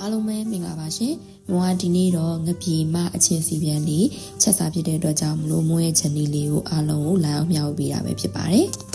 အားလုံးပဲမင်္ဂလာပါရှင်။မွာဒီနေ့တော့ငပြေမအချင်းစီပြန်လေးချက်စားဖြစ်တဲ့အတွက်ကြောင့်မလို့မွေးရဲ့ channel လေးကိုအားလုံးကိုလိုက်အောင်မျှဝေပေးတာပဲဖြစ်ပါတယ်။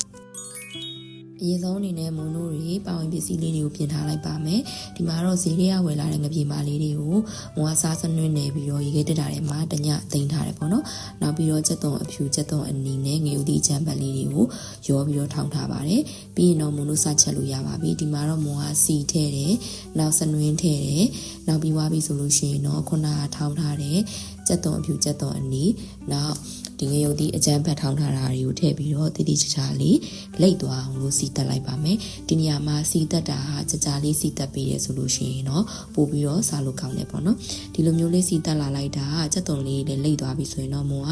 အရင်ဆုံးအနေနဲ့မွန်တို့တွေပါဝင်ပစ္စည်းလေးတွေကိုပြင်ထားလိုက်ပါမယ်။ဒီမှာတော့ဈေးတွေကဝယ်လာတဲ့ငပြေမလေးတွေကိုမွာစားစနွင်းနေပြီးတော့ရေခဲတက်တာထဲမှာတညသိမ်းထားတယ်ပေါ့နော်။နောက်ပြီးတော့ချက်သွန်အဖြူချက်သွန်အနီနဲ့ငရုတ်သီးချမ်းပတ်လေးတွေကိုရောပြီးတော့ထောင်းထားပါတယ်။ပြီးရင်တော့မွန်တို့စချက်လို့ရပါပြီ။ဒီမှာတော့မွန်ကစီထည့်တယ်။နောက်စနွင်းထည့်တယ်။နောက်ပြီးသွားပြီဆိုလို့ရှိရင်တော့ခုနကထောင်းထားတဲ့ချက်သွန်အဖြူချက်သွန်အနီနောက်ဒီငရုတ်သီးအကြမ်းဖက်ထောင်းထားတာတွေကိုထည့်ပြီးတော့တိတိကျကျလေးလိတ်သွားအောင်လို့စီတက်လိုက်ပါမယ်ဒီနေရာမှာစီတက်တာကြကြလေးစီတက်ပြီးရဲဆိုလို့ရှိရင်တော့ပို့ပြီးတော့စားလို့ကောင်းတယ်ပေါ့နော်ဒီလိုမျိုးလေးစီတက်လာလိုက်တာချက်သွန်လေးလည်းလိတ်သွားပြီဆိုရင်တော့မို့က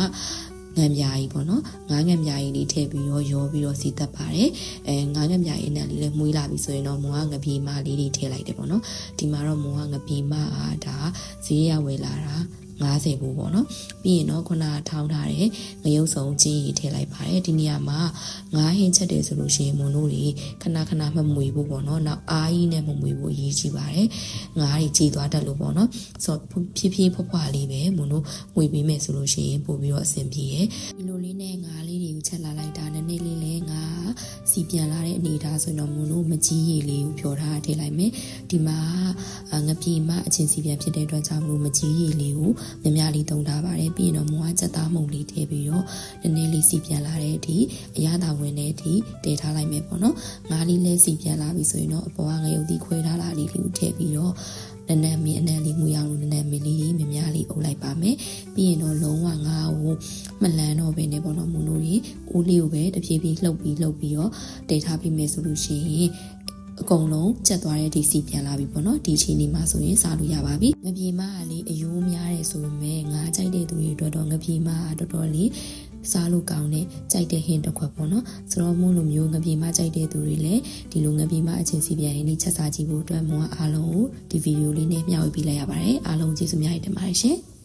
ငံပြားကြီးပေါ့နော်ငါးငံပြားကြီးလေးထည့်ပြီးတော့ရောပြီးတော့စီတက်ပါတယ်ငါးငံပြားကြီးနဲ့လေးလည်းမွေးလာပြီဆိုရင်တော့မို့ကငပြေမလေးတွေထည့်လိုက်တယ်ပေါ့နော်ဒီမှာတော့မို့ကငပြေမအားဒါဈေးရဝယ်လာတာ50ဘူးပေါ့နော်ပြီးရင်တော့ခုနကထောင်းထားတဲ့ငရုတ်စုံချင်းကြီးထည့်လိုက်ပါတယ်ဒီနေရာမှာငါးဟင်းချက်တယ်ဆိုလို့ရှိရင်မွန်တို့တွေခဏခဏမမွေဘူးပေါ့နော်နောက်အားကြီးနဲ့မမွေဘူးအရေးကြီးပါတယ်ငါးတွေကြီးသွားတတ်လို့ပေါ့နော်ဆိုတော့ဖြည်းဖြည်းဖွားဖွားလေးပဲမွန်တို့မွေပေးမယ်ဆိုလို့ရှိရင်ပို့ပြီးတော့အဆင်ပြေရဒီလိုလေးနဲ့ငါးလေးတွေကိုချက်လာလိုက်တာနည်းနည်းလေးလဲငါစီပြန်လာတဲ့အနေအထားဆိုတော့မွန်တို့မကြီးရည်လေးကိုဖြော်ထားထည့်လိုက်မယ်ဒီမှာငပြေမအချင်းစီပြန်ဖြစ်တဲ့အတွက်ကြောင့်မလို့မကြီးရည်လေးကိုများများလေးတုံထားပါတယ်ပြီးရင်တော့မွားချက်သားမှုန်လေးထည့်ပြီးတော့နည်းနည်းလေးစီပြန်လာတဲ့အထိအရသာဝင်တဲ့အထိတည်ထားလိုက်မယ်ပေါ့နော်ငါးလေးလည်းစီပြန်လာပြီဆိုရင်တော့အပေါ်ကငရုတ်သီးခွဲထားတာလေးကိုထည့်ပြီးတော့နည်းနည်းမင်းအနံလေးမူရအောင်လို့နည်းနည်းမင်းလေးများများလေးအုပ်လိုက်ပါမယ်ပြီးရင်တော့လုံးဝငါ့ကိုမလန်းတော့ပဲねပေါ့နော်မွန်တို့ကြီးအိုးလေးကိုပဲတဖြည်းဖြည်းလှုပ်ပြီးတော့တည်ထားပြီးမယ်ဆိုလို့ရှိရင်အကုန်လုံးချက်သွားတဲ့ဒီစီပြန်လာပြီပေါ့နော်ဒီချိန်ဒီမှာဆိုရင်စားလို့ရပါပြီငပြေမကလေးအယိုးများတယ်ဆိုပေမဲ့ငါးကြိုက်တဲ့သူတွေအတွက်တော့ငပြေမကတော်တော်လေးစားလို့ကောင်းတဲ့ကြိုက်တဲ့ဟင်းတစ်ခွက်ပေါ့နော်ဆိုတော့မို့လိုမျိုးငပြေမကြိုက်တဲ့သူတွေလည်းဒီလိုငပြေမအချင်းစီပြန်ရင်းလေးချက်စားကြည့်ဖို့အတွက်မို့အားလုံးကိုဒီဗီဒီယိုလေးနဲ့မျှဝေပေးလိုက်ရပါတယ်အားလုံးကျေးဇူးများတင်ပါတယ်ရှင်